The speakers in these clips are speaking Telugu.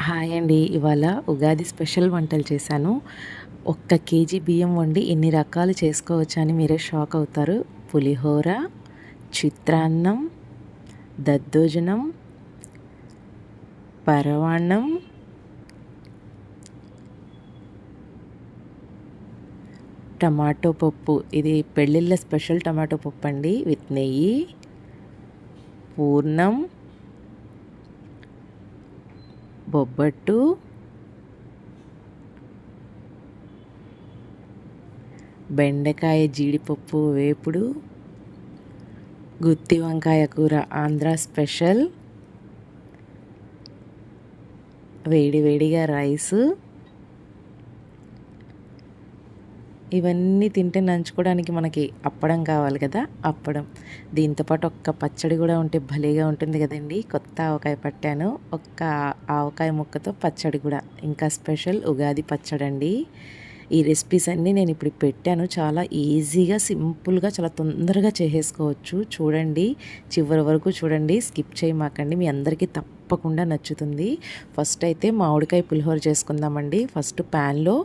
హాయ్ అండి. ఇవాళ ఉగాది స్పెషల్ వంటలు చేశాను. ఒక్క కేజీ బియ్యం వండి ఇన్ని రకాలు చేసుకోవచ్చా అని మీరే షాక్ అవుతారు. పులిహోర, చిత్రాన్నం, దద్దోజనం, పరమాన్నం, టమాటో పప్పు. ఇది పెళ్ళిళ్ళ స్పెషల్ టమాటో పప్పు అండి విత్ నెయ్యి, పూర్ణం, బొబ్బట్టు, బెండకాయ జీడిపప్పు వేపుడు, గుత్తి వంకాయ కూర ఆంధ్ర స్పెషల్, వేడి వేడిగా రైసు. ఇవన్నీ తింటే నంచుకోవడానికి మనకి అప్పడం కావాలి కదా, అప్పడం. దీంతోపాటు ఒక్క పచ్చడి కూడా ఉంటే భలేగా ఉంటుంది కదండి. కొత్త ఆవకాయ పట్టాను, ఒక్క ఆవకాయ ముక్కతో పచ్చడి కూడా. ఇంకా స్పెషల్ ఉగాది పచ్చడి అండి. ఈ రెసిపీస్ అన్నీ నేను ఇప్పుడు పెట్టాను. చాలా ఈజీగా, సింపుల్గా, చాలా తొందరగా చేసేసుకోవచ్చు. చూడండి, చివరి వరకు చూడండి, స్కిప్ చేయమాకండి. మీ అందరికీ తప్పకుండా నచ్చుతుంది. ఫస్ట్ అయితే మామిడికాయ పులిహోర చేసుకుందామండి. ఫస్ట్ ప్యాన్లో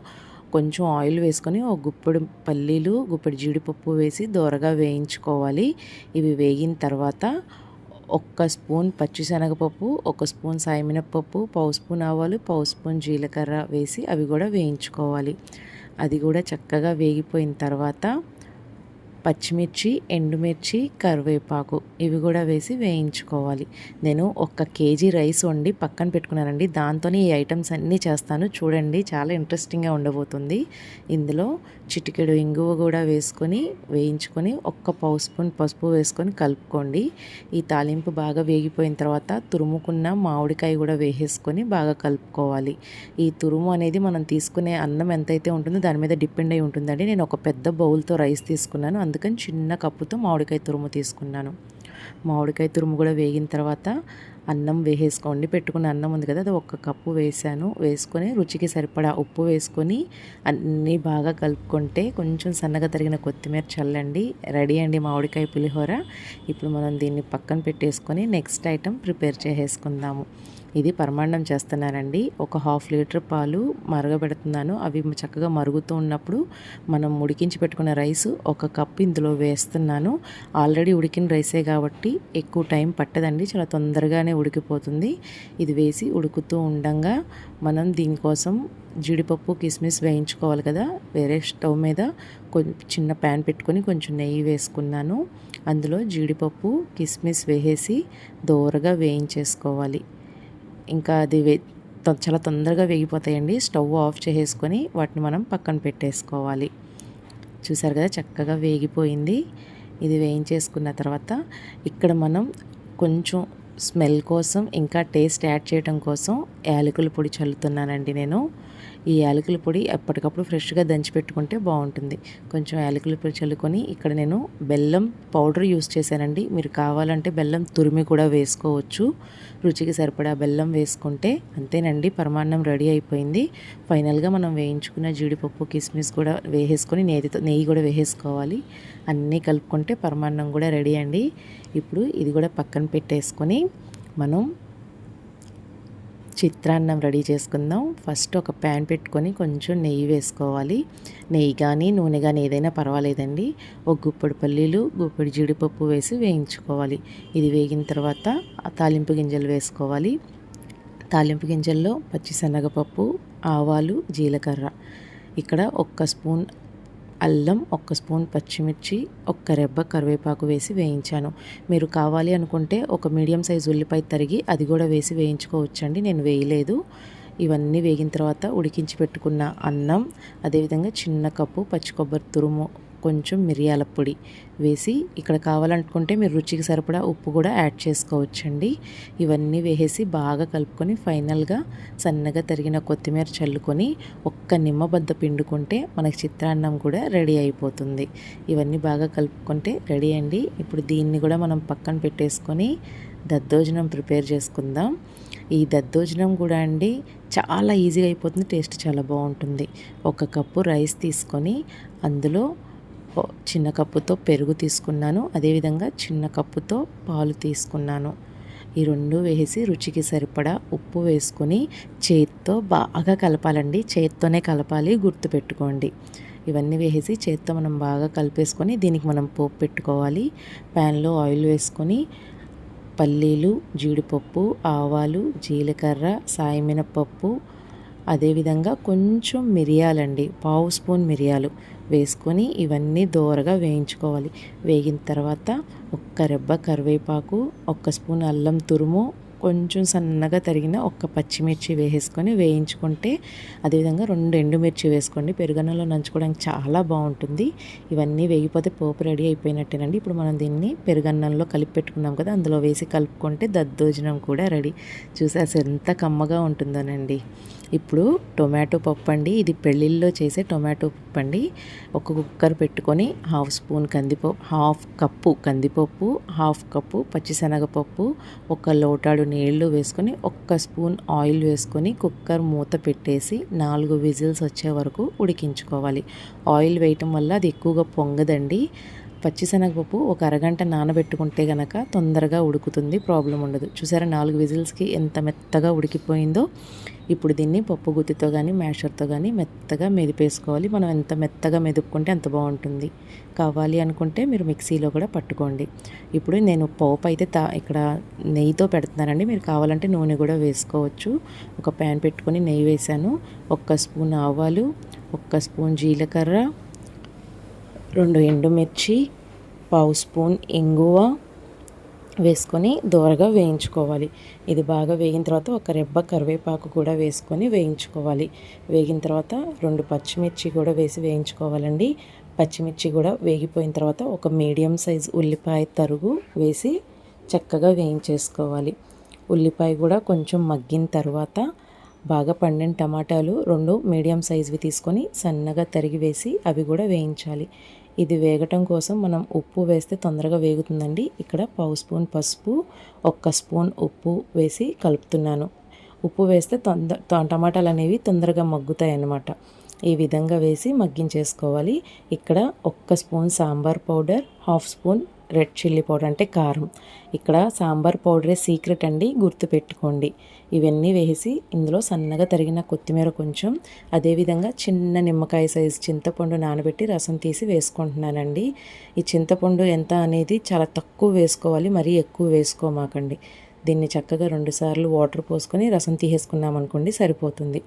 కొంచెం ఆయిల్ వేసుకొని ఒక గుప్పెడు పల్లీలు, గుప్పెడు జీడిపప్పు వేసి దోరగా వేయించుకోవాలి. ఇవి వేగిన తర్వాత ఒక్క స్పూన్ పచ్చిశనగపప్పు, ఒక స్పూన్ సాయమినపప్పు, పావు స్పూన్ ఆవాలు, పావు స్పూన్ జీలకర్ర వేసి అవి కూడా వేయించుకోవాలి. అది కూడా చక్కగా వేగిపోయిన తర్వాత పచ్చిమిర్చి, ఎండుమిర్చి, కరివేపాకు ఇవి కూడా వేసి వేయించుకోవాలి. నేను ఒక కేజీ రైస్ వండి పక్కన పెట్టుకున్నానండి. దాంతోనే ఈ ఐటమ్స్ అన్నీ చేస్తాను. చూడండి, చాలా ఇంట్రెస్టింగ్గా ఉండబోతుంది. ఇందులో చిటికెడు ఇంగువ కూడా వేసుకొని వేయించుకొని ఒక్క పావు స్పూన్ పసుపు వేసుకొని కలుపుకోండి. ఈ తాలింపు బాగా వేగిపోయిన తర్వాత తురుముకున్న మామిడికాయ కూడా వేసేసుకొని బాగా కలుపుకోవాలి. ఈ తురుము అనేది మనం తీసుకునే అన్నం ఎంతైతే ఉంటుందో దాని మీద డిపెండ్ అయి ఉంటుందండి. నేను ఒక పెద్ద బౌల్తో రైస్ తీసుకున్నాను, అందుకని చిన్న కప్పుతో మామిడికాయ తురుము తీసుకున్నాను. మామిడికాయ తురుము కూడా వేగిన తర్వాత అన్నం వేసేసుకోండి. పెట్టుకున్న అన్నం ఉంది కదా, అది ఒక కప్పు వేసాను. వేసుకొని రుచికి సరిపడా ఉప్పు వేసుకొని అన్నీ బాగా కలుపుకుంటే కొంచెం సన్నగా తరిగిన కొత్తిమీర చల్లండి. రెడీ అండి మామిడికాయ పులిహోర. ఇప్పుడు మనం దీన్ని పక్కన పెట్టేసుకొని నెక్స్ట్ ఐటెం ప్రిపేర్ చేసేసుకుందాము. ఇది పరమాన్నం చేస్తున్నానండి. ఒక 1/2 లీటర్ పాలు మరగబెడుతున్నాను. అవి చక్కగా మరుగుతూ ఉన్నప్పుడు మనం ఉడికించి పెట్టుకున్న రైసు ఒక కప్పు ఇందులో వేస్తున్నాను. ఆల్రెడీ ఉడికిన రైసే కాబట్టి ఎక్కువ టైం పట్టదండి, చాలా తొందరగానే ఉడికిపోతుంది. ఇది వేసి ఉడుకుతూ ఉండంగా మనం దీనికోసం జీడిపప్పు, కిస్మిస్ వేయించుకోవాలి కదా. వేరే స్టవ్ మీద కొంచెం చిన్న ప్యాన్ పెట్టుకొని కొంచెం నెయ్యి వేసుకున్నాను. అందులో జీడిపప్పు, కిస్మిస్ వేసేసి దోరగా వేయించేసుకోవాలి. ఇంకా అది చాలా తొందరగా వేగిపోతాయండి. స్టవ్ ఆఫ్ చేసేసుకొని వాటిని మనం పక్కన పెట్టేసుకోవాలి. చూసారు కదా, చక్కగా వేగిపోయింది. ఇది వేయించేసుకున్న తర్వాత ఇక్కడ మనం కొంచెం స్మెల్ కోసం, ఇంకా టేస్ట్ యాడ్ చేయడం కోసం యాలకుల పొడి చల్లుతున్నానండి నేను. ఈ యాలకుల పొడి ఎప్పటికప్పుడు ఫ్రెష్గా దంచి పెట్టుకుంటే బాగుంటుంది. కొంచెం యాలకుల పొడి చల్లుకొని ఇక్కడ నేను బెల్లం పౌడర్ యూస్ చేశానండి. మీరు కావాలంటే బెల్లం తురిమి కూడా వేసుకోవచ్చు. రుచికి సరిపడా బెల్లం వేసుకుంటే అంతేనండి, పరమాన్నం రెడీ అయిపోయింది. ఫైనల్గా మనం వేయించుకున్న జీడిపప్పు, కిస్మిస్ కూడా వేసేసుకొని నెయ్యి కూడా వేసేసుకోవాలి. అన్నీ కలుపుకుంటే పరమాన్నం కూడా రెడీ అండి. ఇప్పుడు ఇది కూడా పక్కన పెట్టేసుకొని మనం చిత్రాన్నం రెడీ చేసుకుందాం. ఫస్ట్ ఒక ప్యాన్ పెట్టుకొని కొంచెం నెయ్యి వేసుకోవాలి. నెయ్యి కానీ నూనె కానీ ఏదైనా పర్వాలేదండి. ఒక గుప్పెడు పల్లీలు, గుప్పెడు జీడిపప్పు వేసి వేయించుకోవాలి. ఇది వేగిన తర్వాత తాలింపు గింజలు వేసుకోవాలి. తాలింపు గింజల్లో పచ్చిశనగపప్పు, ఆవాలు, జీలకర్ర, ఇక్కడ ఒక్క స్పూన్ అల్లం, ఒక్క స్పూన్ పచ్చిమిర్చి, ఒక్క రెబ్బ కరివేపాకు వేసి వేయించాను. మీరు కావాలి అనుకుంటే ఒక మీడియం సైజు ఉల్లిపాయ తరిగి అది కూడా వేసి వేయించుకోవచ్చండి. నేను వేయలేదు. ఇవన్నీ వేగిన తర్వాత ఉడికించి పెట్టుకున్న అన్నం, అదేవిధంగా చిన్న కప్పు పచ్చి కొబ్బరి తురుము, కొంచెం మిరియాల పొడి వేసి, ఇక్కడ కావాలనుకుంటే మీరు రుచికి సరిపడా ఉప్పు కూడా యాడ్ చేసుకోవచ్చండి. ఇవన్నీ వేసేసి బాగా కలుపుకొని ఫైనల్గా సన్నగా తరిగిన కొత్తిమీర చల్లుకొని ఒక్క నిమ్మబద్ద పిండుకుంటే మనకి చిత్రాన్నం కూడా రెడీ అయిపోతుంది. ఇవన్నీ బాగా కలుపుకుంటే రెడీ అండి. ఇప్పుడు దీన్ని కూడా మనం పక్కన పెట్టేసుకొని దద్దోజనం ప్రిపేర్ చేసుకుందాం. ఈ దద్దోజనం కూడా అండి చాలా ఈజీగా అయిపోతుంది, టేస్ట్ చాలా బాగుంటుంది. ఒక కప్పు రైస్ తీసుకొని అందులో చిన్న కప్పుతో పెరుగు తీసుకున్నాను, అదేవిధంగా చిన్న కప్పుతో పాలు తీసుకున్నాను. ఈ 2 వేసి రుచికి సరిపడా ఉప్పు వేసుకొని చేత్తో బాగా కలపాలండి. చేత్తోనే కలపాలి, గుర్తుపెట్టుకోండి. ఇవన్నీ వేసి చేత్తో మనం బాగా కలిపేసుకొని దీనికి మనం పోపు పెట్టుకోవాలి. ప్యాన్లో ఆయిల్ వేసుకొని పల్లీలు, జీడిపప్పు, ఆవాలు, జీలకర్ర, సాయి మినపప్పు, అదేవిధంగా కొంచెం మిరియాలండి, పావు స్పూన్ మిరియాలు వేసుకొని ఇవన్నీ దోరగా వేయించుకోవాలి. వేగిన తర్వాత ఒక్క రెబ్బ కరివేపాకు, ఒక్క స్పూన్ అల్లం తురుము, కొంచెం సన్నగా తరిగిన ఒక్క పచ్చిమిర్చి వేసుకొని వేయించుకుంటే, అదేవిధంగా 2 ఎండుమిర్చి వేసుకోండి. పెరుగన్నంలో నంచుకోవడానికి చాలా బాగుంటుంది. ఇవన్నీ వేగిపోతే పోపు రెడీ అయిపోయినట్టేనండి. ఇప్పుడు మనం దీన్ని పెరుగన్నంలో కలిపి పెట్టుకున్నాం కదా, అందులో వేసి కలుపుకుంటే దద్దోజనం కూడా రెడీ. చూసారు ఎంత కమ్మగా ఉంటుందోనండి. ఇప్పుడు టొమాటో పప్పు అండి. ఇది పెళ్ళిళ్ళలో చేసే టొమాటో పప్పు అండి. ఒక కుక్కర్ పెట్టుకొని హాఫ్ కప్పు కందిపప్పు, హాఫ్ కప్పు పచ్చిశనగపప్పు, ఒక లోటాడు నీళ్లు వేసుకొని ఒక్క స్పూన్ ఆయిల్ వేసుకొని కుక్కర్ మూత పెట్టేసి 4 విజిల్స్ వచ్చే వరకు ఉడికించుకోవాలి. ఆయిల్ వేయటం వల్ల అది ఎక్కువగా పొంగదండి. పచ్చిశనగపప్పు ఒక అరగంట నానబెట్టుకుంటే గనక తొందరగా ఉడుకుతుంది, ప్రాబ్లం ఉండదు. చూసారా 4 విజిల్స్కి ఎంత మెత్తగా ఉడికిపోయిందో. ఇప్పుడు దీన్ని పప్పు గుత్తితో కానీ మ్యాషర్తో కానీ మెత్తగా మెదిపేసుకోవాలి. మనం ఎంత మెత్తగా మెదుపుకుంటే అంత బాగుంటుంది. కావాలి అనుకుంటే మీరు మిక్సీలో కూడా పట్టుకోండి. ఇప్పుడు నేను పోపు అయితే ఇక్కడ నెయ్యితో పెడుతున్నానండి. మీరు కావాలంటే నూనె కూడా వేసుకోవచ్చు. ఒక ప్యాన్ పెట్టుకొని నెయ్యి వేసాను. ఒక్క స్పూన్ ఆవాలు, ఒక్క స్పూన్ జీలకర్ర, 2 ఎండుమిర్చి, పావు స్పూన్ ఇంగువ వేసుకొని దోరగా వేయించుకోవాలి. ఇది బాగా వేగిన తర్వాత ఒక రెబ్బ కరివేపాకు కూడా వేసుకొని వేయించుకోవాలి. వేగిన తర్వాత 2 పచ్చిమిర్చి కూడా వేసి వేయించుకోవాలండి. పచ్చిమిర్చి కూడా వేగిపోయిన తర్వాత ఒక మీడియం సైజ్ ఉల్లిపాయ తరుగు వేసి చక్కగా వేయించేసుకోవాలి. ఉల్లిపాయ కూడా కొంచెం మగ్గిన తర్వాత బాగా పండిన టమాటాలు 2 మీడియం సైజువి తీసుకొని సన్నగా తరిగి వేసి అవి కూడా వేయించాలి. ఇది వేగటం కోసం మనం ఉప్పు వేస్తే తొందరగా వేగుతుందండి. ఇక్కడ పావు స్పూన్ పసుపు, ఒక్క స్పూన్ ఉప్పు వేసి కలుపుతున్నాను. ఉప్పు వేస్తే టమాటాలు అనేవి తొందరగా మగ్గుతాయి అన్నమాట. ఈ విధంగా వేసి మగ్గించేసుకోవాలి. ఇక్కడ ఒక్క spoon sambar powder, half spoon red chilli powder అంటే కారం. ఇక్కడ సాంబార్ పౌడరే సీక్రెట్ అండి, గుర్తుపెట్టుకోండి. ఇవన్నీ వేసి ఇందులో సన్నగా తరిగిన కొత్తిమీర కొంచెం, అదేవిధంగా చిన్న నిమ్మకాయ సైజు చింతపండు నానబెట్టి రసం తీసి వేసుకుంటున్నానండి. ఈ చింతపండు ఎంత అనేది చాలా తక్కువ వేసుకోవాలి, మరీ ఎక్కువ వేసుకోమాకండి. దీన్ని చక్కగా 2 సార్లు వాటర్ పోసుకొని రసం తీసేసుకున్నాం అనుకోండి, సరిపోతుంది.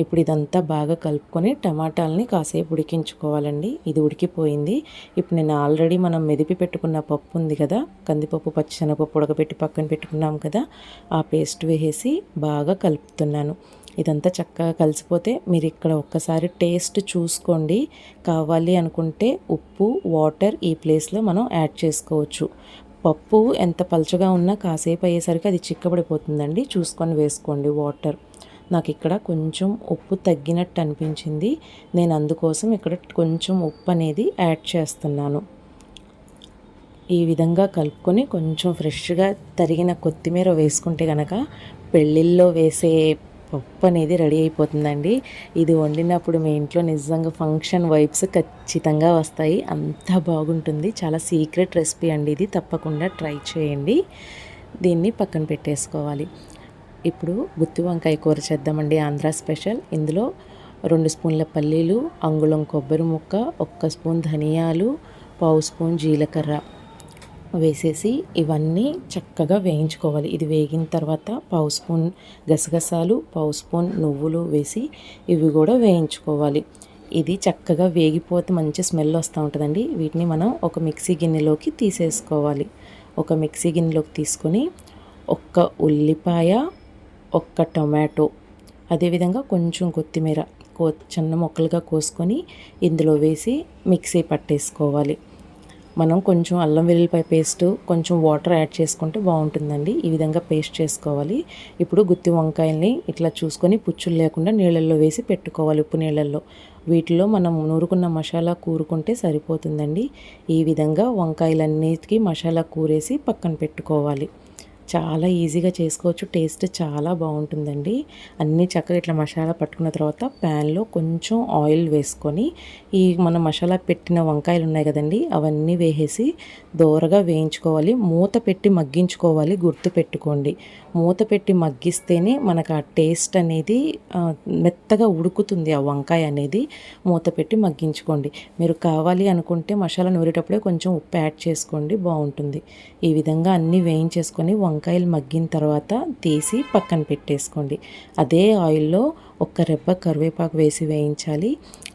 ఇప్పుడు ఇదంతా బాగా కలుపుకొని టమాటాలని కాసేపు ఉడికించుకోవాలండి. ఇది ఉడికిపోయింది. ఇప్పుడు నేను ఆల్రెడీ మనం మెదిపి పెట్టుకున్న పప్పు ఉంది కదా, కందిపప్పు పచ్చిశనగపప్పు ఉడకబెట్టి పక్కన పెట్టుకున్నాం కదా, ఆ పేస్ట్ వేసి బాగా కలుపుతున్నాను. ఇదంతా చక్కగా కలిసిపోతే మీరు ఇక్కడ ఒక్కసారి టేస్ట్ చూసుకోండి. కావాలి అనుకుంటే ఉప్పు, వాటర్ ఈ ప్లేస్లో మనం యాడ్ చేసుకోవచ్చు. పప్పు ఎంత పలుచగా ఉన్నా కాసేపు అయ్యేసరికి అది చిక్కబడిపోతుందండి. చూసుకొని వేసుకోండి వాటర్. నాకు ఇక్కడ కొంచెం ఉప్పు తగ్గినట్టు అనిపించింది. నేను అందుకోసం ఇక్కడ కొంచెం ఉప్పు అనేది యాడ్ చేస్తున్నాను. ఈ విధంగా కలుపుకొని కొంచెం ఫ్రెష్గా తరిగిన కొత్తిమీర వేసుకుంటే కనుక పెళ్ళిళ్ళలో వేసే పప్పు అనేది రెడీ అయిపోతుందండి. ఇది వండినప్పుడు మీ ఇంట్లో నిజంగా ఫంక్షన్ వైబ్స్ ఖచ్చితంగా వస్తాయి. అంత బాగుంటుంది. చాలా సీక్రెట్ రెసిపీ అండి ఇది, తప్పకుండా ట్రై చేయండి. దీన్ని పక్కన పెట్టేసుకోవాలి. ఇప్పుడు గుత్తి వంకాయ కూర చేద్దామండి, ఆంధ్ర స్పెషల్. ఇందులో 2 స్పూన్ల పల్లీలు, అంగుళం కొబ్బరి ముక్క, ఒక్క స్పూన్ ధనియాలు, పావు స్పూన్ జీలకర్ర వేసేసి ఇవన్నీ చక్కగా వేయించుకోవాలి. ఇది వేగిన తర్వాత పావు స్పూన్ గసగసాలు, పావు స్పూన్ నువ్వులు వేసి ఇవి కూడా వేయించుకోవాలి. ఇది చక్కగా వేగిపోతే మంచి స్మెల్ వస్తూ ఉంటుందండి. వీటిని మనం ఒక మిక్సీ గిన్నెలోకి తీసేసుకోవాలి. ఒక మిక్సీ గిన్నెలోకి తీసుకొని ఒక్క ఉల్లిపాయ, ఒక్క టొమాటో, అదేవిధంగా కొంచెం కొత్తిమీర చిన్న ముక్కలుగా కోసుకొని ఇందులో వేసి మిక్సీ పట్టేసుకోవాలి. మనం కొంచెం అల్లం వెల్లుల్లిపాయ పేస్ట్, కొంచెం వాటర్ యాడ్ చేసుకుంటే బాగుంటుందండి. ఈ విధంగా పేస్ట్ చేసుకోవాలి. ఇప్పుడు గుత్తి వంకాయల్ని ఇట్లా చూసుకొని పుచ్చులు లేకుండా నీళ్ళల్లో వేసి పెట్టుకోవాలి, ఉప్పు నీళ్ళల్లో. వీటిలో మనం నూరుకున్న మసాలా కూరుకుంటే సరిపోతుందండి. ఈ విధంగా వంకాయలన్నిటికీ మసాలా కూరేసి పక్కన పెట్టుకోవాలి. చాలా ఈజీగా చేసుకోవచ్చు. టేస్ట్ చాలా బాగుంటుందండి. అన్నీ చక్కగా ఇట్లా మసాలా పట్టుకున్న తర్వాత ప్యాన్లో కొంచెం ఆయిల్ వేసుకొని మనం మసాలా పెట్టిన వంకాయలు ఉన్నాయి కదండి, అవన్నీ వేసేసి దోరగా వేయించుకోవాలి. మూత పెట్టి మగ్గించుకోవాలి, గుర్తుపెట్టుకోండి. మూత పెట్టి మగ్గిస్తేనే మనకు ఆ టేస్ట్ అనేది మెత్తగా ఉడుకుతుంది. ఆ వంకాయ అనేది మూత పెట్టి మగ్గించుకోండి. మీరు కావాలి అనుకుంటే మసాలా నూరేటప్పుడే కొంచెం ఉప్పు యాడ్ చేసుకోండి, బాగుంటుంది. ఈ విధంగా అన్నీ వేయించేసుకొని వంకాయలు మగ్గిన తర్వాత తీసి పక్కన పెట్టేసుకోండి. అదే ఆయిల్లో ఒక్క రెబ్బ కరివేపాకు వేసి వేయించాలి.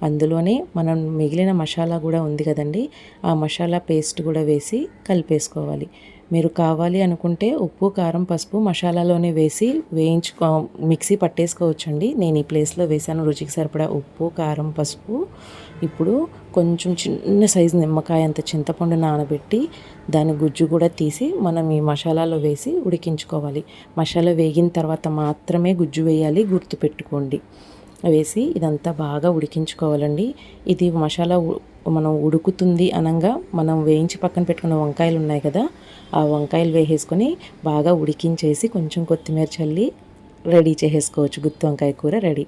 అందులోనే మనం మిగిలిన మసాలా కూడా ఉంది కదండి, ఆ మసాలా పేస్ట్ కూడా వేసి కలిపేసుకోవాలి. మీరు కావాలి అనుకుంటే ఉప్పు, కారం, పసుపు మసాలాలోనే వేసి మిక్సీ పట్టేసుకోవచ్చండి. నేను ఈ ప్లేస్లో వేసాను రుచికి సరిపడా ఉప్పు, కారం, పసుపు. ఇప్పుడు కొంచెం చిన్న సైజు నిమ్మకాయ అంత చింతపండు నానబెట్టి దాని గుజ్జు కూడా తీసి మనం ఈ మసాలాలో వేసి ఉడికించుకోవాలి. మసాలా వేగిన తర్వాత మాత్రమే గుజ్జు వేయాలి, గుర్తుపెట్టుకోండి. వేసి ఇదంతా బాగా ఉడికించుకోవాలండి. ఇది మసాలా మనం ఉడుకుతుంది అనగా మనం వేయించి పక్కన పెట్టుకున్న వంకాయలు ఉన్నాయి కదా, ఆ వంకాయలు వేసేసుకొని బాగా ఉడికించేసి కొంచెం కొత్తిమీర చల్లి రెడీ చేసేసుకోవచ్చు. గుత్తి వంకాయ కూర రెడీ.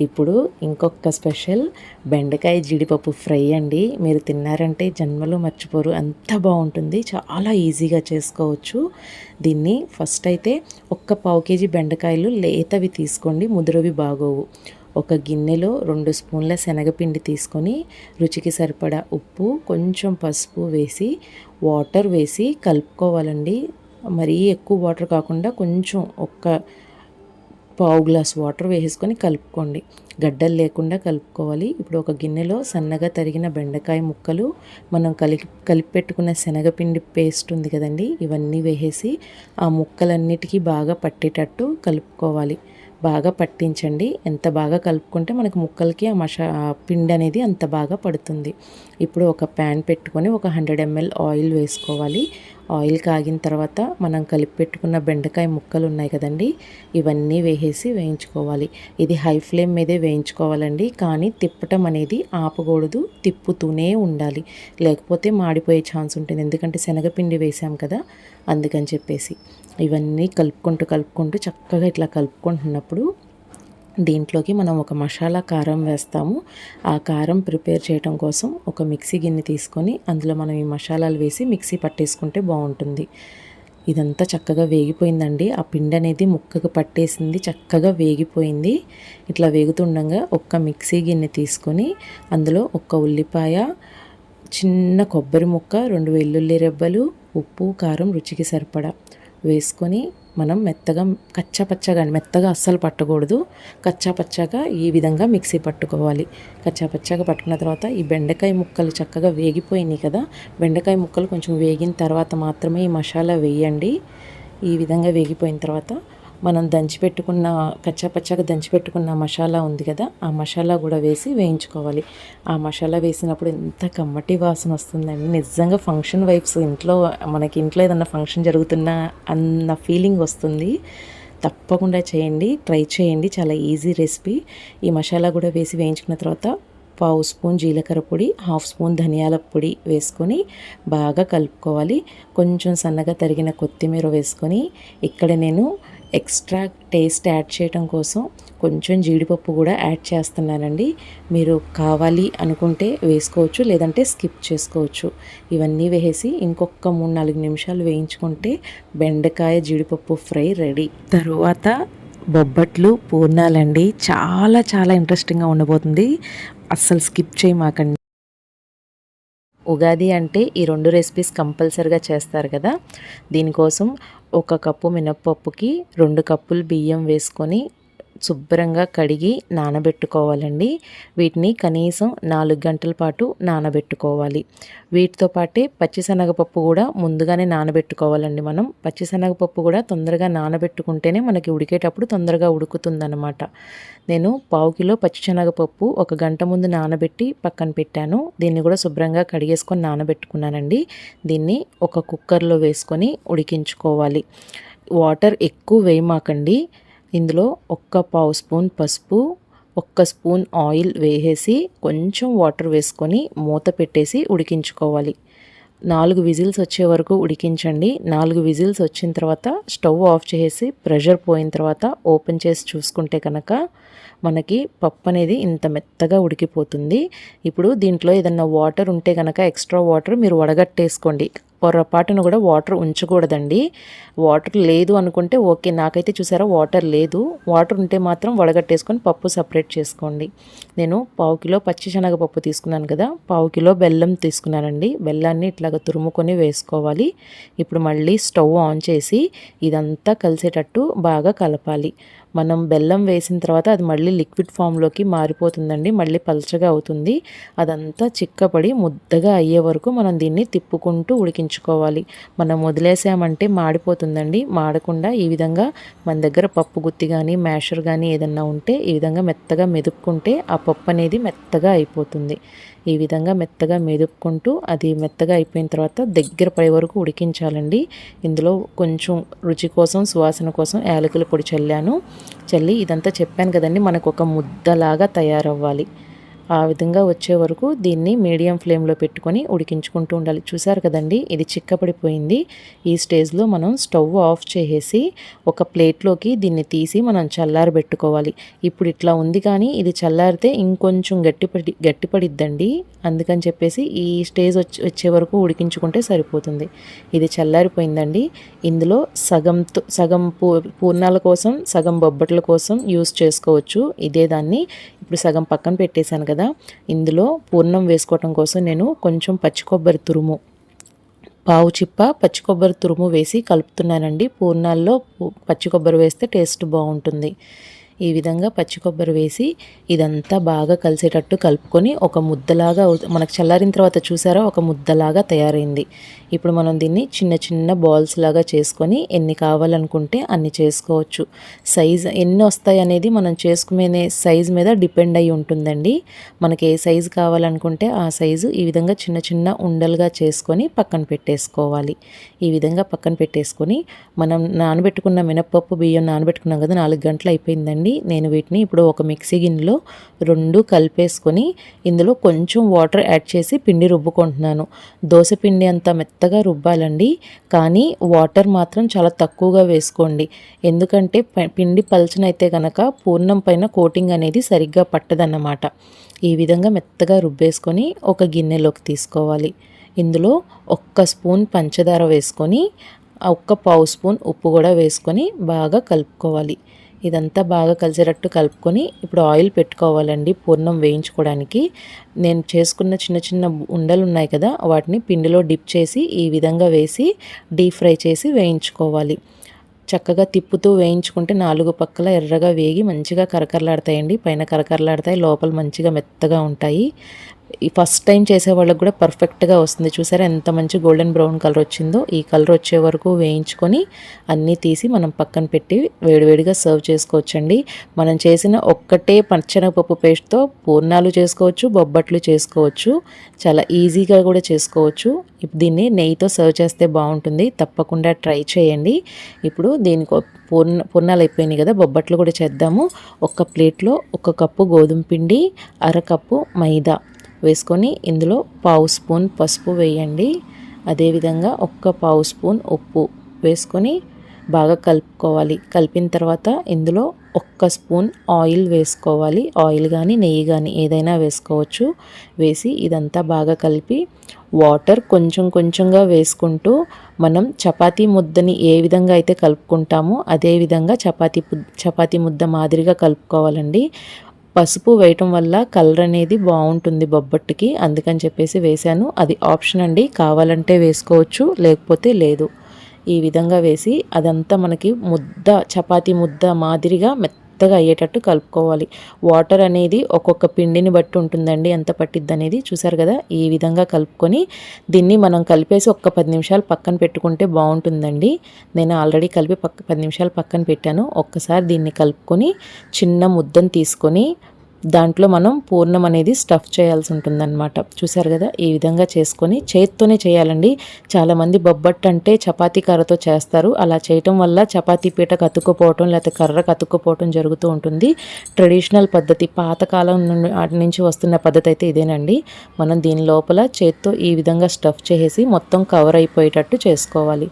ఇప్పుడు ఇంకొక స్పెషల్ బెండకాయ జీడిపప్పు ఫ్రై అండి. మీరు తిన్నారంటే జన్మలో మర్చిపోరు, అంత బాగుంటుంది. చాలా ఈజీగా చేసుకోవచ్చు. దీన్ని ఫస్ట్ అయితే ఒక్క పావు కేజీ బెండకాయలు లేతవి తీసుకోండి, ముదురవి బాగోవు. ఒక గిన్నెలో 2 స్పూన్ల శనగపిండి తీసుకొని రుచికి సరిపడా ఉప్పు, కొంచెం పసుపు వేసి వాటర్ వేసి కలుపుకోవాలండి. మరీ ఎక్కువ వాటర్ కాకుండా కొంచెం ఒక్క పావు గ్లాస్ వాటర్ వేసుకొని కలుపుకోండి. గడ్డలు లేకుండా కలుపుకోవాలి. ఇప్పుడు ఒక గిన్నెలో సన్నగా తరిగిన బెండకాయ ముక్కలు, మనం కలిపి పెట్టుకున్న శనగపిండి పేస్ట్ ఉంది కదండి, ఇవన్నీ వేసేసి ఆ ముక్కలన్నిటికీ బాగా పట్టేటట్టు కలుపుకోవాలి. బాగా పట్టించండి. ఎంత బాగా కలుపుకుంటే మనకు ముక్కలకి ఆ పిండి అనేది అంత బాగా పడుతుంది. ఇప్పుడు ఒక ప్యాన్ పెట్టుకొని ఒక 100 ml ఆయిల్ వేసుకోవాలి. ఆయిల్ కాగిన తర్వాత మనం కలిపి పెట్టుకున్న బెండకాయ ముక్కలు ఉన్నాయి కదండి, ఇవన్నీ వేసేసి వేయించుకోవాలి. ఇది హై ఫ్లేమ్ మీదే వేయించుకోవాలండి, కానీ తిప్పటం అనేది ఆపకూడదు, తిప్పుతూనే ఉండాలి. లేకపోతే మాడిపోయే ఛాన్స్ ఉంటుంది, ఎందుకంటే శనగపిండి వేసాం కదా, అందుకని చెప్పేసి. ఇవన్నీ కలుపుకుంటూ చక్కగా ఇట్లా కలుపుకుంటున్నప్పుడు దీంట్లోకి మనం ఒక మసాలా కారం వేస్తాము. ఆ కారం ప్రిపేర్ చేయడం కోసం ఒక మిక్సీ గిన్నె తీసుకొని అందులో మనం ఈ మసాలాలు వేసి మిక్సీ పట్టేసుకుంటే బాగుంటుంది. ఇదంతా చక్కగా వేగిపోయిందండి. ఆ పిండి అనేది ముక్కకు పట్టేసింది, చక్కగా వేగిపోయింది. ఇట్లా వేగుతుండగా ఒక్క మిక్సీ గిన్నె తీసుకొని అందులో ఒక్క ఉల్లిపాయ, చిన్న కొబ్బరి ముక్క, 2 వెల్లుల్లి రెబ్బలు, ఉప్పు, కారం రుచికి సరిపడా వేసుకొని మనం మెత్తగా మెత్తగా అస్సలు పట్టకూడదు, కచ్చాపచ్చాగా ఈ విధంగా మిక్సీ పట్టుకోవాలి. కచ్చాపచ్చాగా పట్టుకున్న తర్వాత ఈ బెండకాయ ముక్కలు చక్కగా వేగిపోయినాయి కదా, బెండకాయ ముక్కలు కొంచెం వేగిన తర్వాత మాత్రమే ఈ మసాలా వేయండి. ఈ విధంగా వేగిపోయిన తర్వాత మనం కచ్చాపచ్చాగా దంచిపెట్టుకున్న మసాలా ఉంది కదా, ఆ మసాలా కూడా వేసి వేయించుకోవాలి. ఆ మసాలా వేసినప్పుడు ఎంత కమ్మటి వాసన వస్తుందండి. నిజంగా ఫంక్షన్ వైబ్స్, మనకి ఇంట్లో ఏదన్నా ఫంక్షన్ జరుగుతున్నా అన్న ఫీలింగ్ వస్తుంది. తప్పకుండా చేయండి, ట్రై చేయండి. చాలా ఈజీ రెసిపీ. ఈ మసాలా కూడా వేసి వేయించుకున్న తర్వాత పావు స్పూన్ జీలకర్ర పొడి, 1/2 స్పూన్ ధనియాల పొడి వేసుకొని బాగా కలుపుకోవాలి. కొంచెం సన్నగా తరిగిన కొత్తిమీర వేసుకొని ఇక్కడ నేను ఎక్స్ట్రా టేస్ట్ యాడ్ చేయడం కోసం కొంచెం జీడిపప్పు కూడా యాడ్ చేస్తున్నానండి. మీరు కావాలి అనుకుంటే వేసుకోవచ్చు, లేదంటే స్కిప్ చేసుకోవచ్చు. ఇవన్నీ వేసి ఇంకొక 3-4 నిమిషాలు వేయించుకుంటే బెండకాయ జీడిపప్పు ఫ్రై రెడీ. తరువాత బొబ్బట్లు, పూర్ణాలండి. చాలా చాలా ఇంట్రెస్టింగ్గా ఉండబోతుంది, అస్సలు స్కిప్ చేయమాకండి. ఉగాది అంటే ఈ 2 రెసిపీస్ కంపల్సరిగా చేస్తారు కదా. దీనికోసం 1 కప్పు మినప్పప్పుకి 2 కప్పులు బియ్యం వేసుకొని శుభ్రంగా కడిగి నానబెట్టుకోవాలండి. వీటిని కనీసం 4 గంటల పాటు నానబెట్టుకోవాలి. వీటితో పాటే పచ్చిశనగపప్పు కూడా ముందుగానే నానబెట్టుకోవాలండి. మనం పచ్చిశనగపప్పు కూడా తొందరగా నానబెట్టుకుంటేనే మనకి ఉడికేటప్పుడు తొందరగా ఉడుకుతుందన్నమాట. నేను 1/2 కిలో పచ్చిశనగపప్పు 1 గంట ముందు నానబెట్టి పక్కన పెట్టాను. దీన్ని కూడా శుభ్రంగా కడిగేసుకొని నానబెట్టుకున్నానండి. దీన్ని ఒక కుక్కర్లో వేసుకొని ఉడికించుకోవాలి. వాటర్ ఎక్కువ వేయమాకండి. ఇందులో 1/4 స్పూన్ పసుపు, 1 స్పూన్ ఆయిల్ వేసేసి కొంచెం వాటర్ వేసుకొని మూత పెట్టేసి ఉడికించుకోవాలి. 4 విజిల్స్ వచ్చే వరకు ఉడికించండి. 4 విజిల్స్ వచ్చిన తర్వాత స్టవ్ ఆఫ్ చేసి ప్రెషర్ పోయిన తర్వాత ఓపెన్ చేసి చూసుకుంటే కనుక మనకి పప్పు అనేది ఇంత మెత్తగా ఉడికిపోతుంది. ఇప్పుడు దీంట్లో ఏదన్నా వాటర్ ఉంటే కనుక ఎక్స్ట్రా వాటర్ మీరు వడగట్టేసుకోండి. పొరపాటున కూడా వాటర్ ఉంచకూడదండి. వాటర్ లేదు అనుకుంటే ఓకే, నాకైతే చూసారా వాటర్ లేదు. వాటర్ ఉంటే మాత్రం వడగట్టేసుకొని పప్పు సపరేట్ చేసుకోండి. నేను 1/2 కిలో పచ్చిశనగపప్పు తీసుకున్నాను కదా, 1/2 కిలో బెల్లం తీసుకున్నానండి. బెల్లాన్ని ఇట్లాగ తురుముకొని వేసుకోవాలి. ఇప్పుడు మళ్ళీ స్టవ్ ఆన్ చేసి ఇదంతా కలిసేటట్టు బాగా కలపాలి. మనం బెల్లం వేసిన తర్వాత అది మళ్ళీ లిక్విడ్ ఫామ్లోకి మారిపోతుందండి, మళ్ళీ పలచగా అవుతుంది. అదంతా చిక్కపడి ముద్దగా అయ్యే వరకు మనం దీన్ని తిప్పుకుంటూ ఉడికించుకోవాలి. మనం వదిలేసామంటే మాడిపోతుందండి. మాడకుండా ఈ విధంగా మన దగ్గర పప్పు గుత్తి కానీ మ్యాషర్ కానీ ఏదన్నా ఉంటే ఈ విధంగా మెత్తగా మెదుపుకుంటే ఆ పప్పు అనేది మెత్తగా అయిపోతుంది. ఈ విధంగా మెత్తగా మెదుపుకుంటూ అది మెత్తగా అయిపోయిన తర్వాత దగ్గర పడే వరకు ఉడికించాలండి. ఇందులో కొంచెం రుచి కోసం సువాసన కోసం యాలకుల పొడి చల్లి ఇదంతా చెప్పాను కదండి, మనకు ఒక ముద్దలాగా తయారవ్వాలి. ఆ విధంగా వచ్చే వరకు దీన్ని మీడియం ఫ్లేమ్లో పెట్టుకొని ఉడికించుకుంటూ ఉండాలి. చూసారు కదండి, ఇది చిక్కపడిపోయింది. ఈ స్టేజ్లో మనం స్టవ్ ఆఫ్ చేసేసి ఒక ప్లేట్లోకి దీన్ని తీసి మనం చల్లారబెట్టుకోవాలి. ఇప్పుడు ఇట్లా ఉంది కానీ ఇది చల్లారితే ఇంకొంచెం గట్టిపడిద్దండి. అందుకని చెప్పేసి ఈ స్టేజ్ వచ్చే వరకు ఉడికించుకుంటే సరిపోతుంది. ఇది చల్లారిపోయిందండి. ఇందులో సగం పూర్ణాల కోసం సగం బొబ్బట్ల కోసం యూస్ చేసుకోవచ్చు ఇదే దాన్ని. ఇప్పుడు సగం పక్కన పెట్టేశాను కదా, ఇందులో పూర్ణం వేసుకోవటం కోసం నేను కొంచెం పచ్చి కొబ్బరి తురుము, పావు చిప్ప పచ్చి కొబ్బరి తురుము వేసి కలుపుతున్నానండి. పూర్ణాల్లో పచ్చి కొబ్బరి వేస్తే టేస్ట్ బాగుంటుంది. ఈ విధంగా పచ్చి కొబ్బరి వేసి ఇదంతా బాగా కలిసేటట్టు కలుపుకొని ఒక ముద్దలాగా మనకు చల్లారిన తర్వాత చూసారా ఒక ముద్దలాగా తయారైంది. ఇప్పుడు మనం దీన్ని చిన్న చిన్న బాల్స్ లాగా చేసుకొని ఎన్ని కావాలనుకుంటే అన్ని చేసుకోవచ్చు. సైజ్ ఎన్ని వస్తాయి అనేది మనం చేసుకునే సైజు మీద డిపెండ్ అయి ఉంటుందండి. మనకి ఏ సైజు కావాలనుకుంటే ఆ సైజు ఈ విధంగా చిన్న చిన్న ఉండలుగా చేసుకొని పక్కన పెట్టేసుకోవాలి. ఈ విధంగా పక్కన పెట్టేసుకొని మనం నానబెట్టుకున్న మినపప్పు బియ్యం నానబెట్టుకున్నాం కదా, 4 గంటలు అయిపోయిందండి. నేను వీటిని ఇప్పుడు ఒక మిక్సీ గిన్నెలో 2 కలిపేసుకొని ఇందులో కొంచెం వాటర్ యాడ్ చేసి పిండి రుబ్బుకుంటున్నాను. దోశ పిండి అంత మెత్తగా రుబ్బాలండి, కానీ వాటర్ మాత్రం చాలా తక్కువగా వేసుకోండి. ఎందుకంటే పిండి పల్చనైతే కనుక పూర్ణం పైన కోటింగ్ అనేది సరిగ్గా పట్టదన్నమాట. ఈ విధంగా మెత్తగా రుబ్బేసుకొని ఒక గిన్నెలోకి తీసుకోవాలి. ఇందులో 1 స్పూన్ పంచదార వేసుకొని 1 స్పూన్ ఉప్పు కూడా వేసుకొని బాగా కలుపుకోవాలి. ఇదంతా బాగా కలిసేటట్టు కలుపుకొని ఇప్పుడు ఆయిల్ పెట్టుకోవాలండి పూర్ణం వేయించుకోవడానికి. నేను చేసుకున్న చిన్న చిన్న ఉండలు ఉన్నాయి కదా, వాటిని పిండిలో డిప్ చేసి ఈ విధంగా వేసి డీప్ ఫ్రై చేసి వేయించుకోవాలి. చక్కగా తిప్పుతూ వేయించుకుంటే 4 పక్కల ఎర్రగా వేగి మంచిగా కరకరలాడతాయండి. పైన కరకరలాడతాయి, లోపల మంచిగా మెత్తగా ఉంటాయి. ఈ ఫస్ట్ టైం చేసే వాళ్ళకి కూడా పర్ఫెక్ట్గా వస్తుంది. చూసారా ఎంత మంచి గోల్డెన్ బ్రౌన్ కలర్ వచ్చిందో. ఈ కలర్ వచ్చే వరకు వేయించుకొని అన్నీ తీసి మనం పక్కన పెట్టి వేడివేడిగా సర్వ్ చేసుకోవచ్చండి. మనం చేసిన ఒక్కటే పచ్చెనగపప్పు పేస్ట్తో పూర్ణాలు చేసుకోవచ్చు, బొబ్బట్లు చేసుకోవచ్చు, చాలా ఈజీగా కూడా చేసుకోవచ్చు. దీన్ని నెయ్యితో సర్వ్ చేస్తే బాగుంటుంది, తప్పకుండా ట్రై చేయండి. ఇప్పుడు దీనికి పూర్ణాలు అయిపోయినాయి కదా, బొబ్బట్లు కూడా చేద్దాము. ఒక ప్లేట్లో 1 కప్పు గోధుమ పిండి, 1/2 కప్పు మైదా వేసుకొని ఇందులో 1/2 స్పూన్ పసుపు వేయండి. అదేవిధంగా 1/2 స్పూన్ ఉప్పు వేసుకొని బాగా కలుపుకోవాలి. కలిపిన తర్వాత ఇందులో 1 స్పూన్ ఆయిల్ వేసుకోవాలి. ఆయిల్ కానీ నెయ్యి కానీ ఏదైనా వేసుకోవచ్చు. వేసి ఇదంతా బాగా కలిపి వాటర్ కొంచెం కొంచెంగా వేసుకుంటూ మనం చపాతీ ముద్దని ఏ విధంగా అయితే కలుపుకుంటామో అదే విధంగా చపాతీ ముద్ద మాదిరిగా కలుపుకోవాలండి. పసుపు వేయటం వల్ల కలర్ అనేది బాగుంటుంది బొబ్బట్టుకి, అందుకని చెప్పేసి వేశాను. అది ఆప్షన్ అండి, కావాలంటే వేసుకోవచ్చు లేకపోతే లేదు. ఈ విధంగా వేసి అదంతా మనకి చపాతీ ముద్ద మాదిరిగా మెత్తగా అయ్యేటట్టు కలుపుకోవాలి. వాటర్ అనేది ఒక్కొక్క పిండిని బట్టి ఉంటుందండి ఎంత పట్టిద్ది అనేది. చూసారు కదా, ఈ విధంగా కలుపుకొని దీన్ని మనం కలిపేసి 10 నిమిషాలు పక్కన పెట్టుకుంటే బాగుంటుందండి. నేను ఆల్రెడీ కలిపి 10 నిమిషాలు పక్కన పెట్టాను. ఒక్కసారి దీన్ని కలుపుకొని చిన్న ముద్దను తీసుకొని దాంట్లో మనం పూర్ణం అనేది స్టఫ్ చేయాల్సి ఉంటుందన్నమాట. చూసారు కదా, ఈ విధంగా చేసుకొని చేత్తోనే చేయాలండి. చాలామంది బొబ్బట్టు అంటే చపాతీ కర్రతో చేస్తారు. అలా చేయటం వల్ల చపాతీ పీట కతుక్కుపోవటం లేకపోతే కర్ర కతుక్కుపోవటం జరుగుతూ ఉంటుంది. ట్రెడిషనల్ పద్ధతి, పాతకాలం నుంచి వస్తున్న పద్ధతి అయితే ఇదేనండి. మనం దీని లోపల చేత్తో ఈ విధంగా స్టఫ్ చేసి మొత్తం కవర్ అయిపోయేటట్టు చేసుకోవాలి.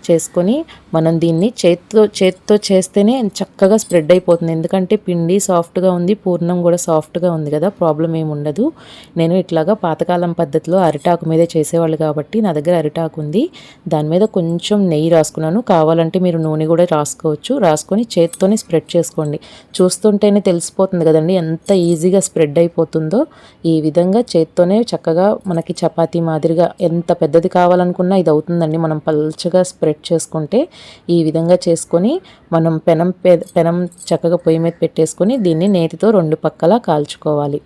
చేసుకొని మనం దీన్ని చేత్తో చేస్తేనే చక్కగా స్ప్రెడ్ అయిపోతుంది. ఎందుకంటే పిండి సాఫ్ట్గా ఉంది, పూర్ణం కూడా సాఫ్ట్గా ఉంది కదా, ప్రాబ్లం ఏమి ఉండదు. నేను ఇట్లాగా పాతకాలం పద్ధతిలో అరిటాకు మీదే చేసేవాళ్ళు కాబట్టి నా దగ్గర అరిటాకు ఉంది. దాని మీద కొంచెం నెయ్యి రాసుకున్నాను. కావాలంటే మీరు నూనె కూడా రాసుకోవచ్చు. రాసుకొని చేత్తోనే స్ప్రెడ్ చేసుకోండి. చూస్తుంటేనే తెలిసిపోతుంది కదండి ఎంత ఈజీగా స్ప్రెడ్ అయిపోతుందో. ఈ విధంగా చేత్తోనే చక్కగా మనకి చపాతీ మాదిరిగా ఎంత పెద్దది కావాలనుకున్నా ఇది అవుతుందండి. మనం పల్చగా స్ప్రెడ్ చేసుకుంటే ఈ విధంగా చేసుకొని మనం పెనం చక్కగా పొయ్యి మీద పెట్టేసుకొని దీన్ని నేతితో 2 పక్కలా కాల్చుకోవాలి.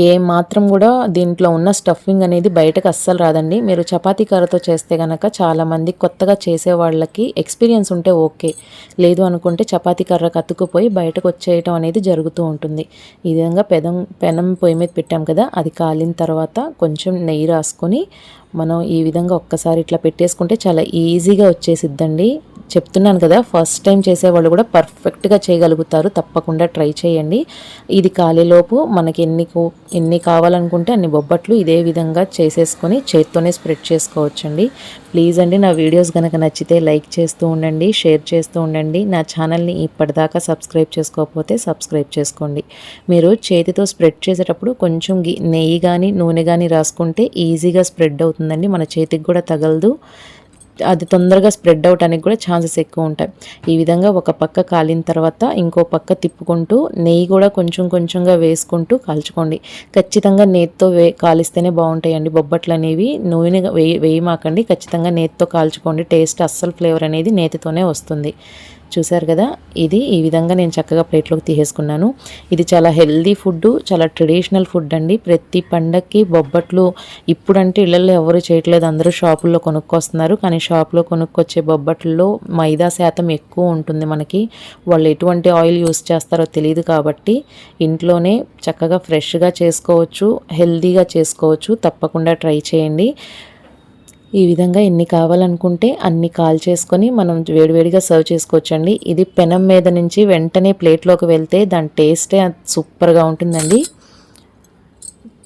ఏ మాత్రం కూడా దీంట్లో ఉన్న స్టఫింగ్ అనేది బయటకు అస్సలు రాదండి. మీరు చపాతీ కర్రతో చేస్తే కనుక చాలామంది కొత్తగా చేసే వాళ్ళకి ఎక్స్పీరియన్స్ ఉంటే ఓకే, లేదు అనుకుంటే చపాతీ కర్ర కతుక్కుపోయి బయటకు వచ్చేయటం అనేది జరుగుతూ ఉంటుంది. ఈ విధంగా పెనం పొయ్యి మీద పెట్టాం కదా, అది కాలిన తర్వాత కొంచెం నెయ్యి రాసుకొని మనం ఈ విధంగా ఒక్కసారి ఇట్లా పెట్టేసుకుంటే చాలా ఈజీగా వచ్చేసిద్దండి. చెప్తున్నాను కదా, ఫస్ట్ టైం చేసేవాళ్ళు కూడా పర్ఫెక్ట్గా చేయగలుగుతారు. తప్పకుండా ట్రై చేయండి. ఇది కాలేలోపు మనకి ఎన్ని కావాలనుకుంటే అన్ని బొబ్బట్లు ఇదే విధంగా చేసేసుకొని చేత్తోనే స్ప్రెడ్ చేసుకోవచ్చండి. ప్లీజ్ అండి, నా వీడియోస్ కనుక నచ్చితే లైక్ చేస్తూ ఉండండి, షేర్ చేస్తూ ఉండండి. నా ఛానల్ని ఇప్పటిదాకా సబ్స్క్రైబ్ చేసుకోకపోతే సబ్స్క్రైబ్ చేసుకోండి. మీరు చేతితో స్ప్రెడ్ చేసేటప్పుడు కొంచెం నెయ్యి కానీ నూనె కానీ రాసుకుంటే ఈజీగా స్ప్రెడ్ అవుతుందండి. మన చేతికి కూడా తగలదు. అది తొందరగా స్ప్రెడ్ అవడానికి కూడా ఛాన్సెస్ ఎక్కువ ఉంటాయి. ఈ విధంగా ఒక పక్క కాలిన తర్వాత ఇంకో పక్క తిప్పుకుంటూ నెయ్యి కూడా కొంచెంగా వేసుకుంటూ కాల్చుకోండి. ఖచ్చితంగా నేతితో కాలిస్తేనే బాగుంటాయండి బొబ్బట్లు అనేవి. నూనె వేయమాకండి, ఖచ్చితంగా నేతితో కాల్చుకోండి. టేస్ట్ అస్సలు ఫ్లేవర్ అనేది నేతితోనే వస్తుంది. చూసారు కదా, ఇది ఈ విధంగా నేను చక్కగా ప్లేట్లోకి తీసేసుకున్నాను. ఇది చాలా హెల్దీ ఫుడ్, చాలా ట్రెడిషనల్ ఫుడ్ అండి. ప్రతి పండగకి బొబ్బట్లు ఇప్పుడంటే ఇళ్లలో ఎవరు చేయట్లేదు, అందరూ షాపుల్లో కొనుక్కొస్తున్నారు. కానీ షాపులో కొనుక్కొచ్చే బొబ్బట్లలో మైదా శాతం ఎక్కువ ఉంటుంది. మనకి వాళ్ళు ఎటువంటి ఆయిల్ యూస్ చేస్తారో తెలియదు కాబట్టి ఇంట్లోనే చక్కగా ఫ్రెష్గా చేసుకోవచ్చు, హెల్దీగా చేసుకోవచ్చు. తప్పకుండా ట్రై చేయండి. ఈ విధంగా ఎన్ని కావాలనుకుంటే అన్ని చేసుకొని మనం వేడివేడిగా సర్వ్ చేసుకోవచ్చండి. ఇది పెనం మీద నుంచి వెంటనే ప్లేట్లోకి వెళ్తే దాని టేస్టే సూపర్గా ఉంటుందండి.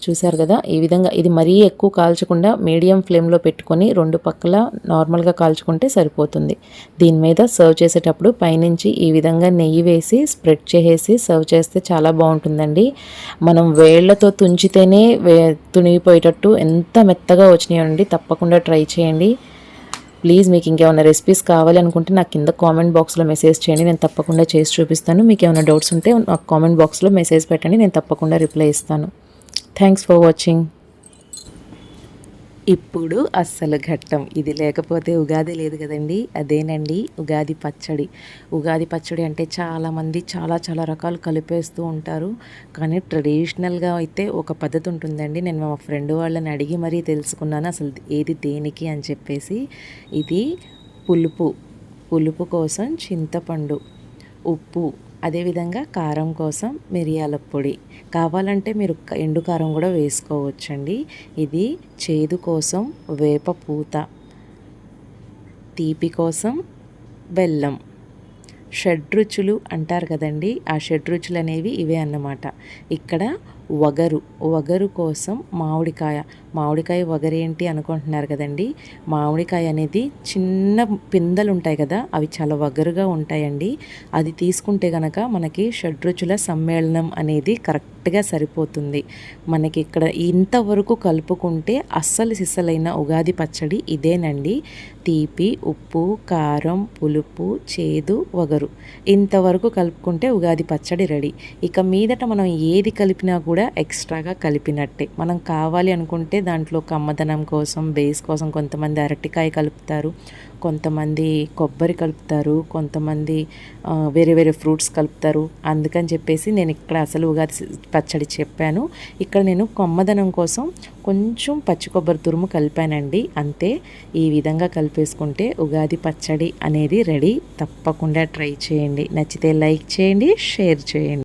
చూసారు కదా, ఈ విధంగా ఇది మరీ ఎక్కువ కాల్చకుండా మీడియం ఫ్లేమ్లో పెట్టుకొని 2 పక్కల నార్మల్గా కాల్చుకుంటే సరిపోతుంది. దీని మీద సర్వ్ చేసేటప్పుడు పైనుంచి ఈ విధంగా నెయ్యి వేసి స్ప్రెడ్ చేసి సర్వ్ చేస్తే చాలా బాగుంటుందండి. మనం వేళ్లతో తుంచితేనే తునిగిపోయేటట్టు ఎంత మెత్తగా వచ్చినాయండి. తప్పకుండా ట్రై చేయండి. ప్లీజ్ మీకు ఇంకేమైనా రెసిపీస్ కావాలి అనుకుంటే నాకు కింద కామెంట్ బాక్స్లో మెసేజ్ చేయండి, నేను తప్పకుండా చేసి చూపిస్తాను. మీకు ఏమైనా డౌట్స్ ఉంటే నాకు కామెంట్ బాక్స్లో మెసేజ్ పెట్టండి, నేను తప్పకుండా రిప్లై ఇస్తాను. Thanks for watching. ఇప్పుడు అస్సలు ఘట్టం, ఇది లేకపోతే ఉగాది లేదు కదండి. అదేనండి ఉగాది పచ్చడి. ఉగాది పచ్చడి అంటే చాలామంది చాలా రకాలు కలిపేస్తూ ఉంటారు. కానీ ట్రెడిషనల్గా అయితే ఒక పద్ధతి ఉంటుందండి. నేను మా ఫ్రెండ్ వాళ్ళని అడిగి మరీ తెలుసుకున్నాను అసలు ఏది దేనికి అని చెప్పేసి. ఇది పులుపు కోసం చింతపండు, ఉప్పు, అదేవిధంగా కారం కోసం మిరియాల పొడి, కావాలంటే మీరు ఎండు కారం కూడా వేసుకోవచ్చండి. ఇది చేదు కోసం వేప పూత, తీపి కోసం బెల్లం, షడ్రుచులు అంటారు కదండి, ఆ షడ్రుచులు అనేవి ఇవే అన్నమాట. ఇక్కడ వగరు కోసం మామిడికాయ వగరేంటి అనుకుంటున్నారు కదండి. మామిడికాయ అనేది చిన్న పిందెలు ఉంటాయి కదా, అవి చాలా వగరుగా ఉంటాయండి. అది తీసుకుంటే కనుక మనకి షడ్రుచుల సమ్మేళనం అనేది కరెక్ట్గా సరిపోతుంది. మనకి ఇక్కడ ఇంతవరకు కలుపుకుంటే అస్సలు సిస్సలైన ఉగాది పచ్చడి ఇదేనండి. తీపి, ఉప్పు, కారం, పులుపు, చేదు, వగరు ఇంతవరకు కలుపుకుంటే ఉగాది పచ్చడి రెడీ. ఇక మీదట మనం ఏది కలిపినా కూడా ఎక్స్ట్రాగా కలిపినట్టే. మనం కావాలి అనుకుంటే దాంట్లో కమ్మదనం కోసం, బేస్ కోసం కొంతమంది అరటికాయ కలుపుతారు, కొంతమంది కొబ్బరి కలుపుతారు, కొంతమంది వేరే ఫ్రూట్స్ కలుపుతారు. అందుకని చెప్పేసి నేను ఇక్కడ అసలు ఉగాది పచ్చడి చెప్పాను. ఇక్కడ నేను కమ్మదనం కోసం కొంచెం పచ్చి కొబ్బరి తురుము కలిపానండి, అంతే. ఈ విధంగా కలిపేసుకుంటే ఉగాది పచ్చడి అనేది రెడీ. తప్పకుండా ట్రై చేయండి. నచ్చితే లైక్ చేయండి, షేర్ చేయండి.